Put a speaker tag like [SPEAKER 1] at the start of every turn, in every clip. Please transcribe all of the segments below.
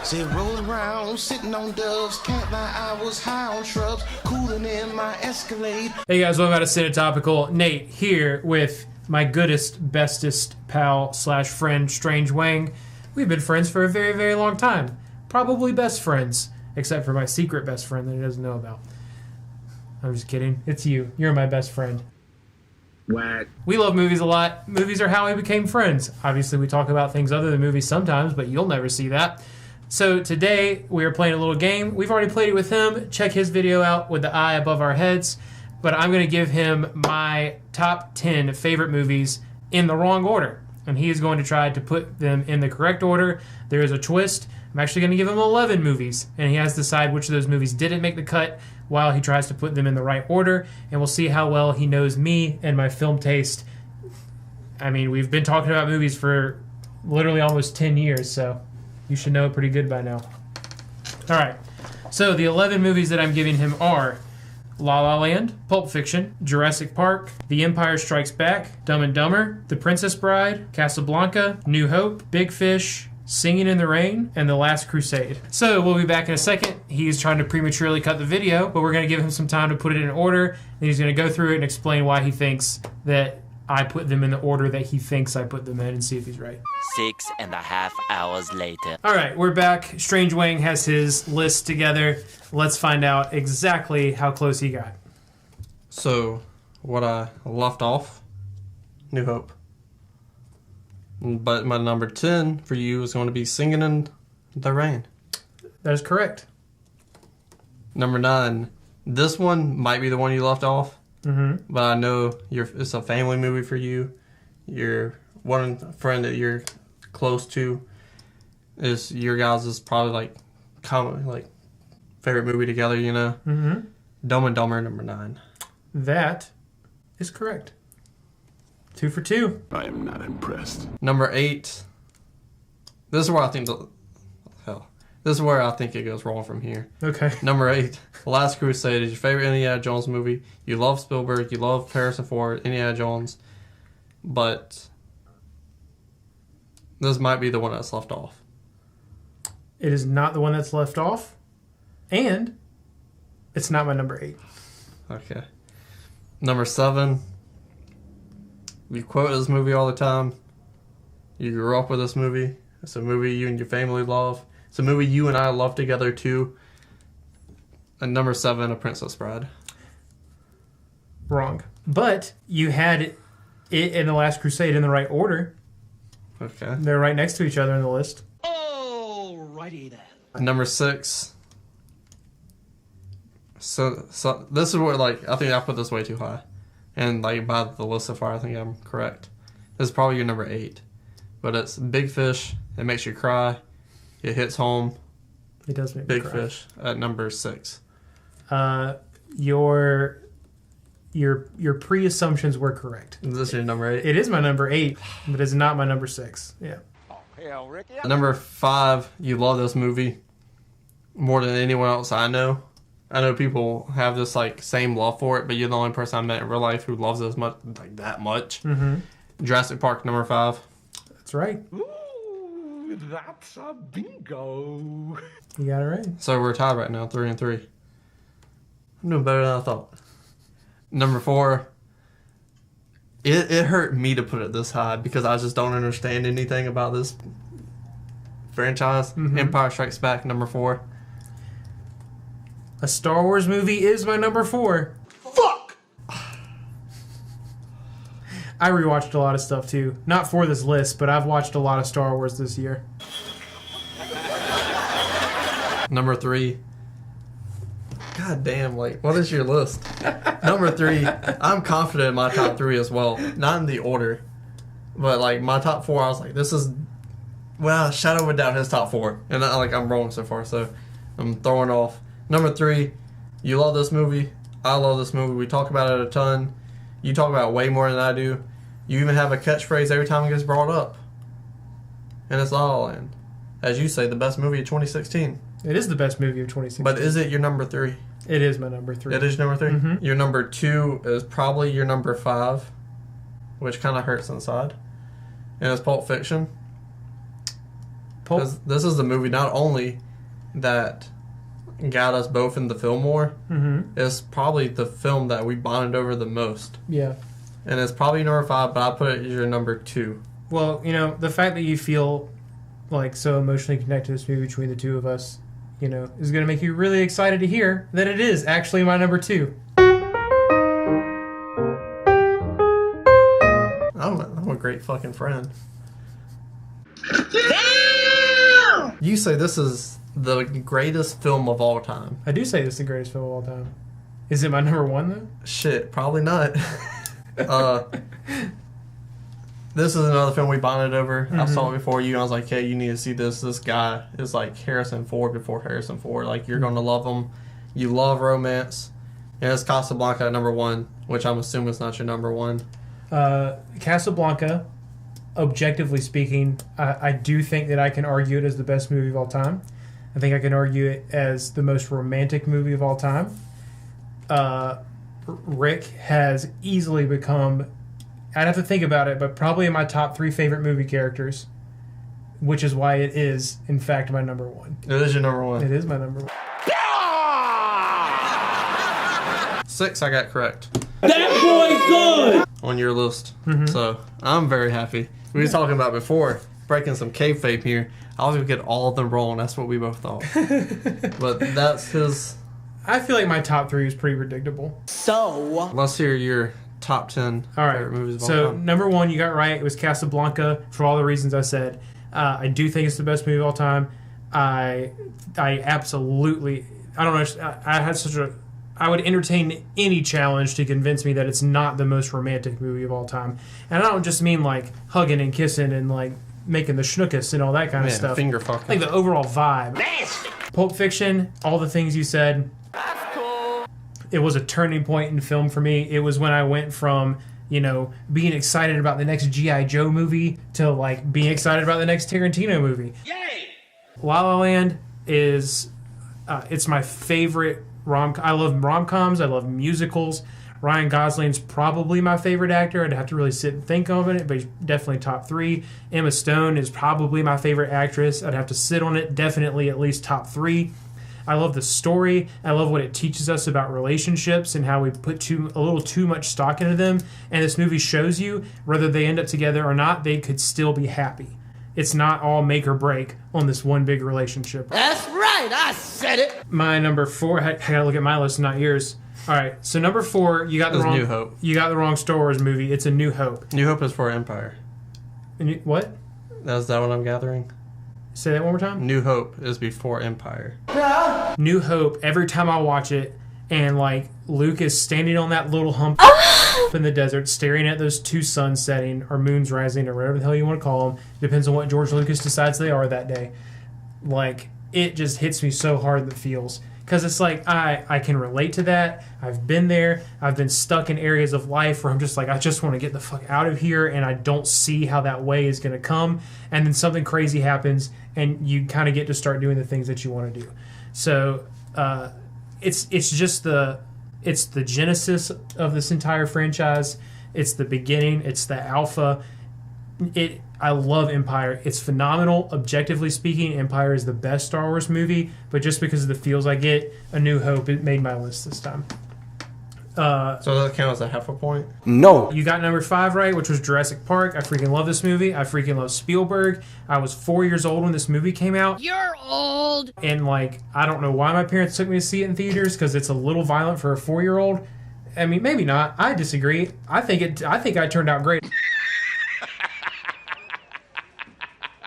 [SPEAKER 1] Say rolling around, sitting on doves, can't lie, I was high on shrubs, cooling in my Escalade.
[SPEAKER 2] Hey guys, welcome back to Cinematopical. Nate here with my goodest, bestest pal slash friend, Strange Wang. We've been friends for a very, very long time. Probably best friends, except for my secret best friend that he doesn't know about. I'm just kidding. It's you. You're my best friend.
[SPEAKER 3] Whack.
[SPEAKER 2] We love movies a lot. Movies are how we became friends. Obviously, we talk about things other than movies sometimes, but you'll never see that. So today, we are playing a little game. We've already played it with him. Check his video out with the eye above our heads. But I'm going to give him my top 10 favorite movies in the wrong order. And he is going to try to put them in the correct order. There is a twist. I'm actually going to give him 11 movies. And he has to decide which of those movies didn't make the cut while he tries to put them in the right order. And we'll see how well he knows me and my film taste. I mean, we've been talking about movies for literally almost 10 years, so you should know it pretty good by now. All right. So the 11 movies that I'm giving him are La La Land, Pulp Fiction, Jurassic Park, The Empire Strikes Back, Dumb and Dumber, The Princess Bride, Casablanca, New Hope, Big Fish, Singing in the Rain, and The Last Crusade. So we'll be back in a second. He's trying to prematurely cut the video, but we're going to give him some time to put it in order, and he's going to go through it and explain why he thinks that I put them in the order that he thinks I put them in and see if he's right.
[SPEAKER 4] 6.5 hours later.
[SPEAKER 2] All right, we're back. Strange Wang has his list together. Let's find out exactly how close he got.
[SPEAKER 5] So, what I left off, New Hope. But my number 10 for you is going to be Singing in the Rain.
[SPEAKER 2] That is correct.
[SPEAKER 5] Number 9, this one might be the one you left off.
[SPEAKER 2] Mm-hmm.
[SPEAKER 5] But I know it's a family movie for you. Your one friend that you're close to is your guys' is probably like favorite movie together, you know?
[SPEAKER 2] Mm-hmm.
[SPEAKER 5] Dumb and Dumber, number 9.
[SPEAKER 2] That is correct. 2 for 2.
[SPEAKER 3] I am not impressed.
[SPEAKER 5] Number 8. This is where I think this is where I think it goes wrong from here.
[SPEAKER 2] Okay.
[SPEAKER 5] Number 8, Last Crusade is your favorite Indiana Jones movie. You love Spielberg, you love Harrison Ford, Indiana Jones, but this might be the one that's left off.
[SPEAKER 2] It is not the one that's left off, and it's not my number 8.
[SPEAKER 5] Okay. Number 7, you quote this movie all the time. You grew up with this movie. It's a movie you and your family love. It's a movie you and I love together too. And number 7, A Princess Bride.
[SPEAKER 2] Wrong. But you had it in The Last Crusade in the right order.
[SPEAKER 5] Okay.
[SPEAKER 2] They're right next to each other in the list.
[SPEAKER 4] Alrighty then.
[SPEAKER 5] Number 6. So this is where, like, I think I put this way too high. And, like, by the list so far, I think I'm correct. This is probably your number 8. But it's Big Fish. It makes you cry. It hits home.
[SPEAKER 2] It does make me
[SPEAKER 5] Big
[SPEAKER 2] cry.
[SPEAKER 5] Fish at number 6.
[SPEAKER 2] Your pre-assumptions were correct.
[SPEAKER 5] Is this your number 8?
[SPEAKER 2] It is my number 8, but it's not my number 6. Yeah.
[SPEAKER 3] Hell, Ricky.
[SPEAKER 5] Number 5, you love this movie more than anyone else I know. I know people have this like same love for it, but you're the only person I met in real life who loves it as much, like that much.
[SPEAKER 2] Mm-hmm.
[SPEAKER 5] Jurassic Park, number 5.
[SPEAKER 2] That's right.
[SPEAKER 3] Ooh, that's a bingo.
[SPEAKER 2] You got it right.
[SPEAKER 5] So we're tied right now, 3 and 3. I'm doing better than I thought. Number 4. It hurt me to put it this high because I just don't understand anything about this franchise.
[SPEAKER 2] Mm-hmm.
[SPEAKER 5] Empire Strikes Back, number 4.
[SPEAKER 2] A Star Wars movie is my number 4.
[SPEAKER 3] Fuck!
[SPEAKER 2] I rewatched a lot of stuff too. Not for this list, but I've watched a lot of Star Wars this year.
[SPEAKER 5] Number 3. God damn, like, what is your list? Number 3, I'm confident in my top 3 as well. Not in the order, but, like, my top 4, I was like, this is... Well, Shadow went down his top 4, and, I'm wrong so far, so I'm throwing off. Number 3, you love this movie. I love this movie. We talk about it a ton. You talk about it way more than I do. You even have a catchphrase every time it gets brought up. And it's La La Land. As you say, the best movie of 2016.
[SPEAKER 2] It is the best movie of 2016.
[SPEAKER 5] But is it your number 3?
[SPEAKER 2] It is my number 3.
[SPEAKER 5] It is your number 3?
[SPEAKER 2] Mm-hmm.
[SPEAKER 5] Your number 2 is probably your number 5, which kind of hurts inside. And it's Pulp Fiction.
[SPEAKER 2] Pulp.
[SPEAKER 5] 'Cause this is the movie not only that got us both in the Fillmore, it's probably the film that we bonded over the most.
[SPEAKER 2] Yeah.
[SPEAKER 5] And it's probably number 5, but I put it as your number 2.
[SPEAKER 2] Well, you know, the fact that you feel like so emotionally connected to this movie between the two of us, you know, is going to make you really excited to hear that it is actually my number 2.
[SPEAKER 5] I'm a great fucking friend. Damn! You say this is the greatest film of all time.
[SPEAKER 2] I do say this is the greatest film of all time. Is it my number 1 though?
[SPEAKER 5] Shit, probably not. This is another film we bonded over. I saw it before you, and I was like, hey, you need to see this. This guy is like Harrison Ford before Harrison Ford. Like, you're going to love him. You love romance. And it's Casablanca at number 1, which I'm assuming is not your number 1.
[SPEAKER 2] Casablanca, objectively speaking, I do think that I can argue it as the best movie of all time. I think I can argue it as the most romantic movie of all time. Rick has easily become, I'd have to think about it, but probably in my top 3 favorite movie characters, which is why it is, in fact, my number 1.
[SPEAKER 5] It is your number 1.
[SPEAKER 2] It is my number 1.
[SPEAKER 5] 6 I got correct.
[SPEAKER 6] That boy good!
[SPEAKER 5] On your list. So, I'm very happy. We were talking about before, breaking some kayfabe here. I was going to get all of them wrong. That's what we both thought. But that's his...
[SPEAKER 2] I feel like my top 3 is pretty predictable.
[SPEAKER 6] So,
[SPEAKER 5] Let's hear your top 10
[SPEAKER 2] All right.
[SPEAKER 5] favorite movies of all
[SPEAKER 2] So
[SPEAKER 5] time.
[SPEAKER 2] number 1, you got right. It was Casablanca for all the reasons I said. I do think it's the best movie of all time. I absolutely. I don't know. I had such a. I would entertain any challenge to convince me that it's not the most romantic movie of all time. And I don't just mean like hugging and kissing and like making the schnookus and all that kind of stuff.
[SPEAKER 5] Finger fucking.
[SPEAKER 2] Like the overall vibe. Pulp Fiction, all the things you said. It was a turning point in film for me. It was when I went from, you know, being excited about the next G.I. Joe movie to, like, being excited about the next Tarantino movie. Yay! La La Land is, it's my favorite I love rom-coms. I love musicals. Ryan Gosling's probably my favorite actor. I'd have to really sit and think of it, but he's definitely top 3. Emma Stone is probably my favorite actress. I'd have to sit on it. Definitely at least top 3. I love the story. I love what it teaches us about relationships and how we put a little too much stock into them. And this movie shows you whether they end up together or not, they could still be happy. It's not all make or break on this one big relationship.
[SPEAKER 6] that's right, I said it.
[SPEAKER 2] My number 4, I gotta look at my list, not yours. All right, so number 4, you got the
[SPEAKER 5] It's
[SPEAKER 2] wrong.
[SPEAKER 5] New Hope.
[SPEAKER 2] You got the wrong Star Wars movie. It's A New Hope.
[SPEAKER 5] New Hope is for Empire.
[SPEAKER 2] What?
[SPEAKER 5] Is that what I'm gathering?
[SPEAKER 2] Say that one more time.
[SPEAKER 5] New Hope is before Empire.
[SPEAKER 2] New Hope, every time I watch it, and like Luke is standing on that little hump in the desert, staring at those 2 suns setting or moons rising or whatever the hell you want to call them, depends on what George Lucas decides they are that day. Like, it just hits me so hard in the feels. Because it's like, I can relate to that. I've been there. I've been stuck in areas of life where I'm just like, I just want to get the fuck out of here, and I don't see how that way is going to come. And then something crazy happens, and you kind of get to start doing the things that you want to do. So it's just it's the genesis of this entire franchise. It's the beginning. It's the alpha. I love Empire. It's phenomenal. Objectively speaking, Empire is the best Star Wars movie, but just because of the feels I get, A New Hope, it made my list this time.
[SPEAKER 5] So that counts as a half a point?
[SPEAKER 3] No.
[SPEAKER 2] You got number 5 right, which was Jurassic Park. I freaking love this movie. I freaking love Spielberg. I was 4 years old when this movie came out.
[SPEAKER 7] You're old.
[SPEAKER 2] And, like, I don't know why my parents took me to see it in theaters, because it's a little violent for a 4-year-old. I mean, maybe not. I disagree. I think I turned out great.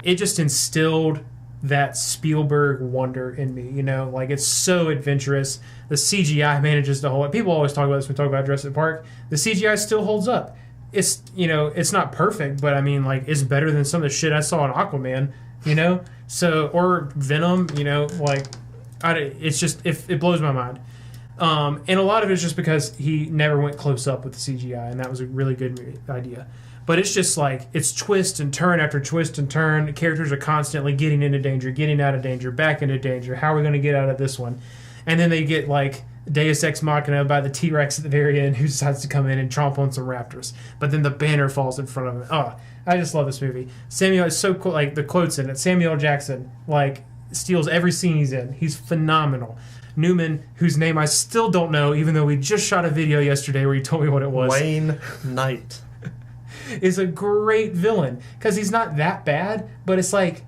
[SPEAKER 2] It just instilled that Spielberg wonder in me, you know? Like, it's so adventurous. The CGI manages to hold up. People always talk about this when we talk about Jurassic Park. The CGI still holds up. It's, you know, it's not perfect, but I mean, like, it's better than some of the shit I saw in Aquaman, you know? So, or Venom, you know, like, it's just, it blows my mind. And a lot of it is just because he never went close up with the CGI, and that was a really good idea. But it's just like, it's twist and turn after twist and turn. The characters are constantly getting into danger, getting out of danger, back into danger. How are we going to get out of this one? And then they get like, Deus Ex Machina by the T-Rex at the very end, who decides to come in and tromp on some raptors. But then the banner falls in front of him. Oh, I just love this movie. Samuel is so cool. Like the quotes in it. Samuel Jackson like steals every scene he's in. He's phenomenal. Newman, whose name I still don't know, even though we just shot a video yesterday where he told me what it was.
[SPEAKER 5] Wayne Knight.
[SPEAKER 2] Is a great villain because he's not that bad, but it's like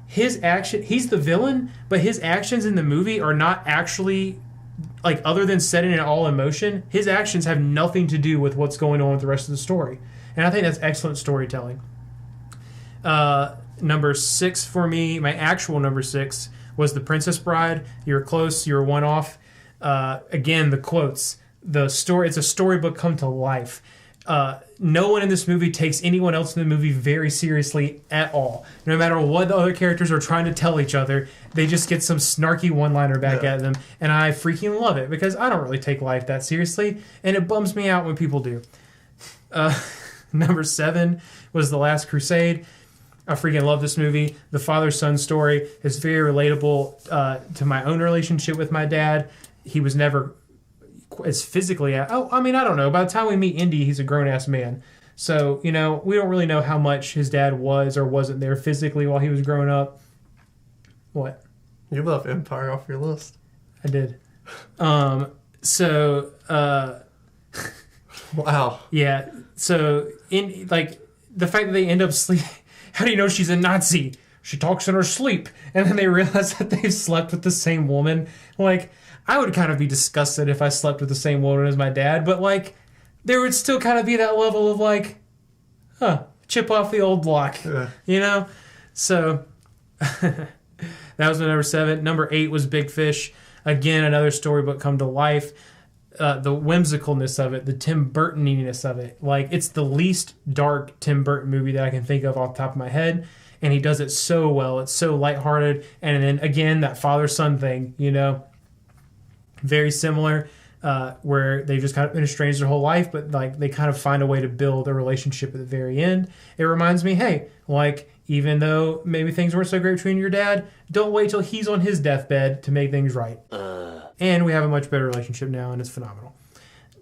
[SPEAKER 2] his action. He's the villain, but his actions in the movie are not actually like, other than setting it all in motion. His actions have nothing to do with what's going on with the rest of the story, and I think that's excellent storytelling. Number 6 for me, my actual number 6 was The Princess Bride. You were close. You were one off. Again, the quotes. The story. It's a storybook come to life. No one in this movie takes anyone else in the movie very seriously at all. No matter what the other characters are trying to tell each other, they just get some snarky one-liner back at them, and I freaking love it because I don't really take life that seriously, and it bums me out when people do. Number 7 was The Last Crusade. I freaking love this movie. The father-son story is very relatable to my own relationship with my dad. He was never as physically... I don't know. By the time we meet Indy, he's a grown-ass man. So, we don't really know how much his dad was or wasn't there physically while he was growing up. What?
[SPEAKER 5] You left Empire off your list.
[SPEAKER 2] I did.
[SPEAKER 5] Wow.
[SPEAKER 2] Yeah. So, the fact that they end up sleeping... How do you know she's a Nazi? She talks in her sleep. And then they realize that they've slept with the same woman. Like, I would kind of be disgusted if I slept with the same woman as my dad. But, there would still kind of be that level of, chip off the old block.
[SPEAKER 5] Yeah.
[SPEAKER 2] So, that was my number 7. Number 8 was Big Fish. Again, another storybook come to life. The whimsicalness of it, the Tim Burton-iness of it. It's the least dark Tim Burton movie that I can think of off the top of my head. And he does it so well. It's so lighthearted. And then, again, that father-son thing, very similar, where they've just kind of been estranged their whole life, but, they kind of find a way to build a relationship at the very end. It reminds me, hey, even though maybe things weren't so great between your dad, don't wait till he's on his deathbed to make things right. And we have a much better relationship now, and it's phenomenal.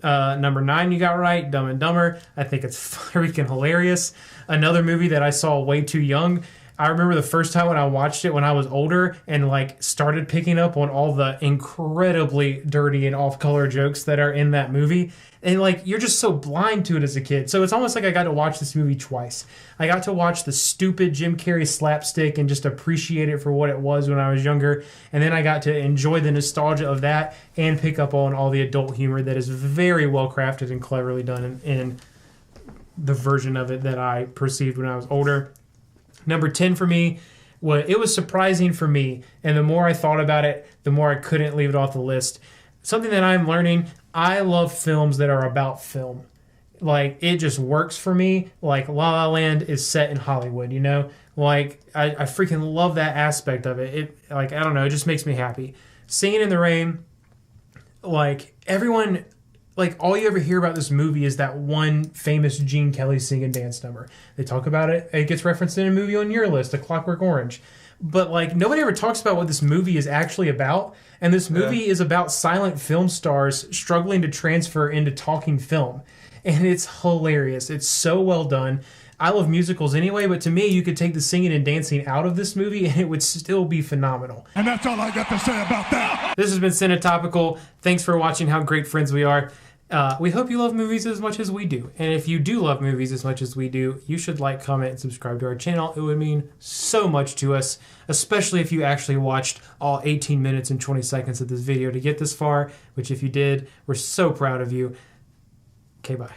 [SPEAKER 2] Number 9 you got right, Dumb and Dumber. I think it's freaking hilarious. Another movie that I saw way too young. I remember the first time when I watched it when I was older and started picking up on all the incredibly dirty and off-color jokes that are in that movie. And you're just so blind to it as a kid. So it's almost like I got to watch this movie twice. I got to watch the stupid Jim Carrey slapstick and just appreciate it for what it was when I was younger. And then I got to enjoy the nostalgia of that and pick up on all the adult humor that is very well crafted and cleverly done in the version of it that I perceived when I was older. Number 10 for me, it was surprising for me, and the more I thought about it, the more I couldn't leave it off the list. Something that I'm learning, I love films that are about film. It just works for me. La La Land is set in Hollywood, I freaking love that aspect of it. I don't know, it just makes me happy. Singing in the Rain, everyone... all you ever hear about this movie is that one famous Gene Kelly sing and dance number. They talk about it. It gets referenced in a movie on your list, A Clockwork Orange. But, nobody ever talks about what this movie is actually about. And this movie is about silent film stars struggling to transfer into talking film. And it's hilarious. It's so well done. I love musicals anyway, but to me, you could take the singing and dancing out of this movie and it would still be phenomenal.
[SPEAKER 3] And that's all I got to say about that.
[SPEAKER 2] This has been Cinetopical. Thanks for watching How Great Friends We Are. We hope you love movies as much as we do. And if you do love movies as much as we do, you should comment, and subscribe to our channel. It would mean so much to us, especially if you actually watched all 18 minutes and 20 seconds of this video to get this far, which if you did, we're so proud of you. Okay, bye.